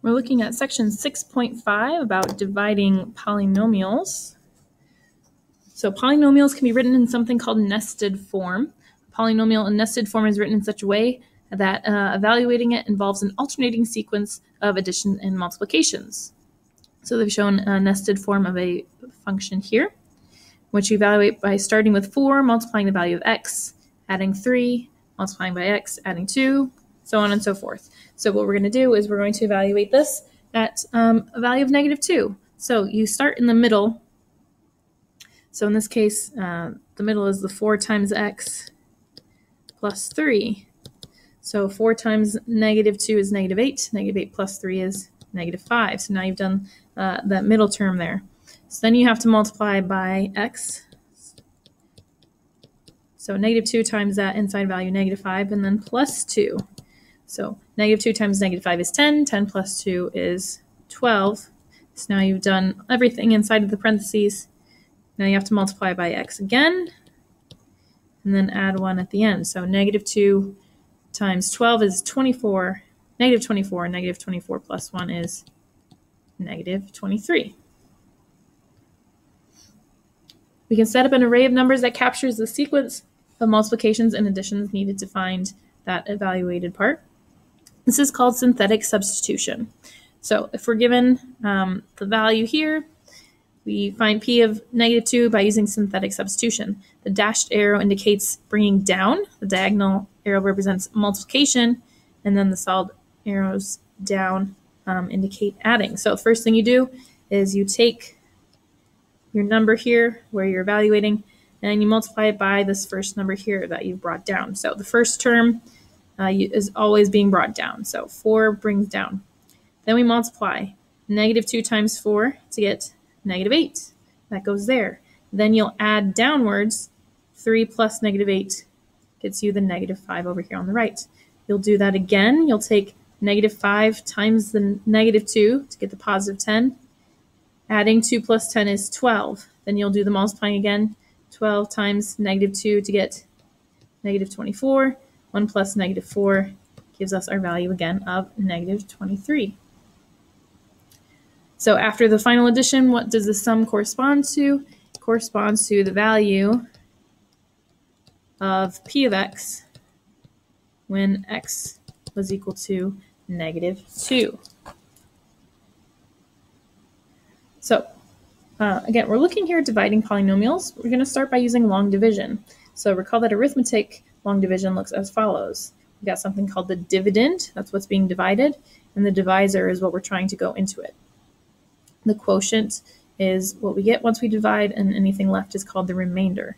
We're looking at section 6.5 about dividing polynomials. So polynomials can be written in something called nested form. A polynomial in nested form is written in such a way that evaluating it involves an alternating sequence of addition and multiplications. So they've shown a nested form of a function here, which you evaluate by starting with 4, multiplying the value of x, adding 3, multiplying by x, adding 2, so on and so forth. So what we're going to do is we're going to evaluate this at a value of -2. So you start in the middle. So in this case, the middle is the 4 times x plus 3. So 4 times -2 is -8. -8 plus 3 is -5. So now you've done that middle term there. So then you have to multiply by x. So -2 times that inside value, -5, and then plus 2. So -2 times -5 is 10. 10 plus 2 is 12. So now you've done everything inside of the parentheses. Now you have to multiply by x again, and then add 1 at the end. So -2 times 12 is 24. -24, and -24 plus 1 is -23. We can set up an array of numbers that captures the sequence of multiplications and additions needed to find that evaluated part. This is called synthetic substitution. So if we're given the value here, we find p of -2 by using synthetic substitution. The dashed arrow indicates bringing down. The diagonal arrow represents multiplication, and then the solid arrows down indicate adding. So the first thing you do is you take your number here where you're evaluating, and you multiply it by this first number here that you've brought down. So the first term is always being brought down. So 4 brings down. Then we multiply -2 times 4 to get -8. That goes there. Then you'll add downwards. 3 plus -8 gets you the -5 over here on the right. You'll do that again. You'll take -5 times the -2 to get the positive 10. Adding 2 plus 10 is 12. Then you'll do the multiplying again. 12 times -2 to get -24. 1 plus -4 gives us our value again of -23. So after the final addition, what does the sum correspond to? It corresponds to the value of p of x when x was equal to -2. So again, we're looking here at dividing polynomials. We're going to start by using long division. So recall that arithmetic long division looks as follows. We've got something called the dividend. That's what's being divided. And the divisor is what we're trying to go into it. The quotient is what we get once we divide, and anything left is called the remainder.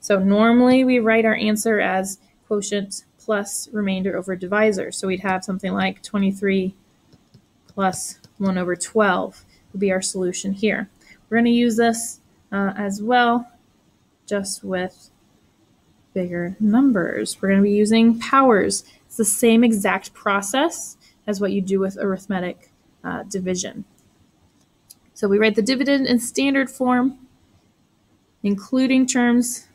So normally we write our answer as quotient plus remainder over divisor. So we'd have something like 23 plus 1 over 12 would be our solution here. We're going to use this as well, just with bigger numbers. We're going to be using powers. It's the same exact process as what you do with arithmetic division. So we write the dividend in standard form, including terms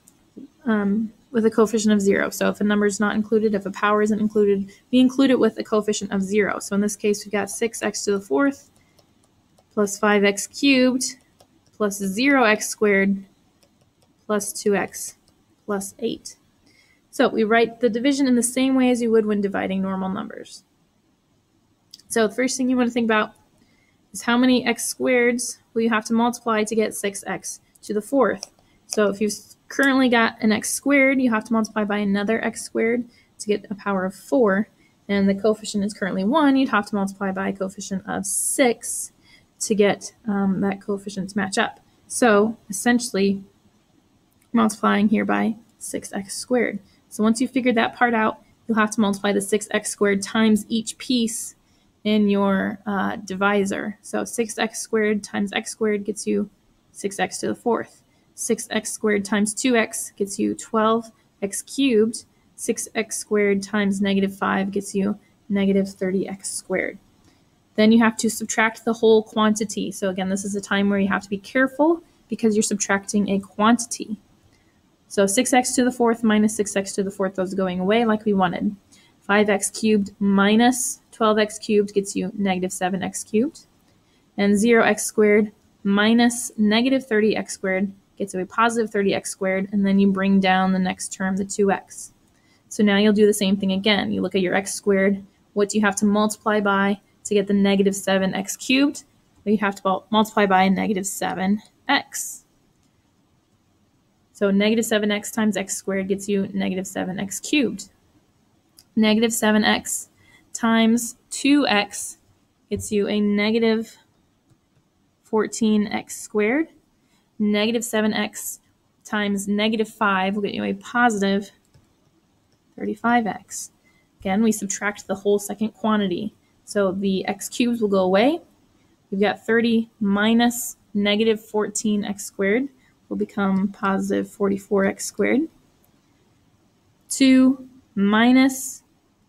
with a coefficient of 0. So if a number is not included, if a power isn't included, we include it with a coefficient of 0. So in this case, we've got 6x to the 4th plus 5x cubed plus 0x squared plus 2x plus 8. So we write the division in the same way as you would when dividing normal numbers. So the first thing you want to think about is how many x squareds will you have to multiply to get 6x to the 4th. So if you've currently got an x squared, you have to multiply by another x squared to get a power of 4. And the coefficient is currently 1. You'd have to multiply by a coefficient of 6 to get that coefficient to match up. So essentially, multiplying here by 6x squared. So once you figured that part out, you'll have to multiply the 6x squared times each piece in your divisor. So 6x squared times x squared gets you 6x to the 4th. 6x squared times 2x gets you 12x cubed. 6x squared times -5 gets you -30x squared. Then you have to subtract the whole quantity. So again, this is a time where you have to be careful because you're subtracting a quantity. So 6x to the 4th minus 6x to the 4th, those are going away like we wanted. 5x cubed minus 12x cubed gets you negative 7x cubed. And 0x squared minus negative 30x squared gets you a positive 30x squared, and then you bring down the next term, the 2x. So now you'll do the same thing again. You look at your x squared. What do you have to multiply by to get the negative 7x cubed? Well, you have to multiply by negative 7x. So negative 7x times x squared gets you negative 7x cubed. Negative 7x times 2x gets you a negative 14x squared. Negative 7x times negative 5 will get you a positive 35x. Again, we subtract the whole second quantity. So the x cubes will go away. We've got 30 minus negative 14x squared will become positive 44x squared. 2 minus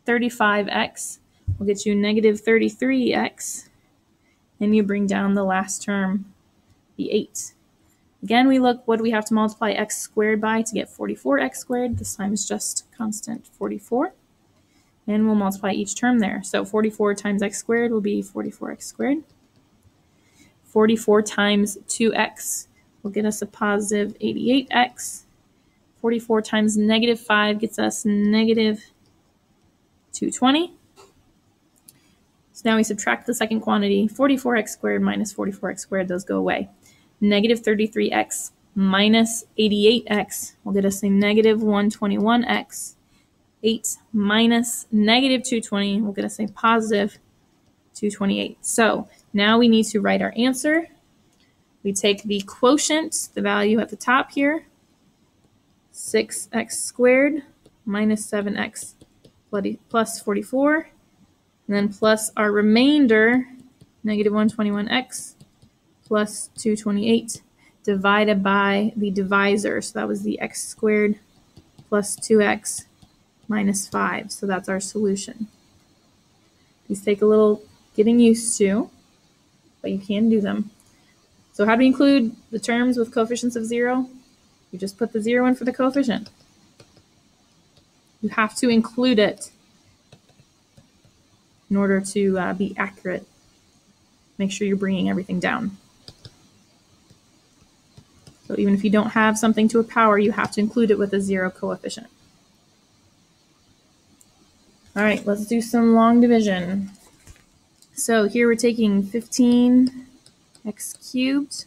35x will get you negative 33x. And you bring down the last term, the 8. Again, we look, what do we have to multiply x squared by to get 44x squared? This time is just constant 44. And we'll multiply each term there. So 44 times x squared will be 44x squared. 44 times 2x will get us a positive 88x. 44 times negative 5 gets us negative 220. So now we subtract the second quantity. 44x squared minus 44x squared, those go away. Negative 33x minus 88x will get us a negative 121x. 8 minus negative 220 will get us a positive 228. So now we need to write our answer. We take the quotient, the value at the top here, 6x squared minus 7x plus 44, and then plus our remainder, negative 121x plus 228, divided by the divisor. So that was the x squared plus 2x minus 5. So that's our solution. These take a little getting used to, but you can do them. So how do we include the terms with coefficients of 0? You just put the 0 in for the coefficient. You have to include it in order to be accurate. Make sure you're bringing everything down. So even if you don't have something to a power, you have to include it with a 0 coefficient. All right, let's do some long division. So here we're taking 15x cubed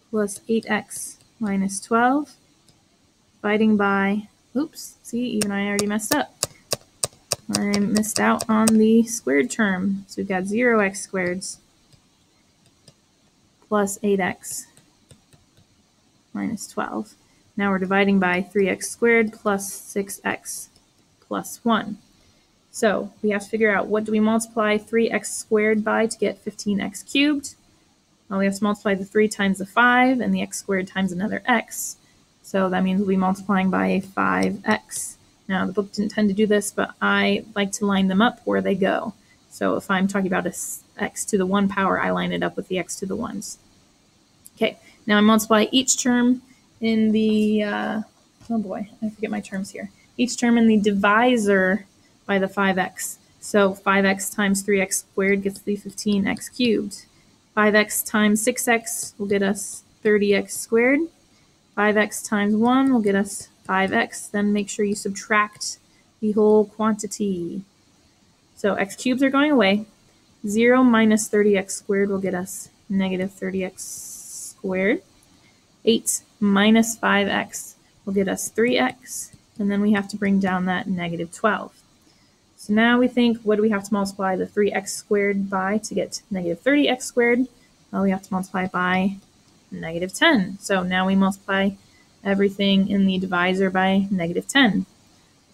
plus 8x minus 12, dividing by, oops, see, even I already messed up. I missed out on the squared term. So we've got 0x squareds plus 8x minus 12. Now we're dividing by 3x squared plus 6x plus 1. So we have to figure out, what do we multiply 3x squared by to get 15x cubed? Well, we have to multiply the 3 times the 5 and the x squared times another x. So that means we'll be multiplying by a 5x. Now, the book didn't tend to do this, but I like to line them up where they go. So if I'm talking about a x to the 1 power, I line it up with the x to the 1s. Okay, now I multiply each term in the, oh boy, I forget my terms here. Each term in the divisor by the 5x. So 5x times 3x squared gets the 15x cubed. 5x times 6x will get us 30x squared. 5x times 1 will get us 5x. Then make sure you subtract the whole quantity. So x cubes are going away. 0 minus 30x squared will get us negative 30x squared. 8 minus 5x will get us 3x. And then we have to bring down that negative 12. So now we think, what do we have to multiply the 3x squared by to get negative 30x squared? Well, we have to multiply by negative 10. So now we multiply everything in the divisor by negative 10.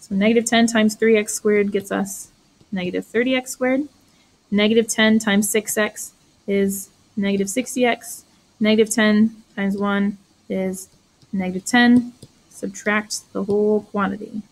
So negative 10 times 3x squared gets us negative 30x squared. Negative 10 times 6x is negative 60x. Negative 10 times 1 is negative 10. Subtract the whole quantity.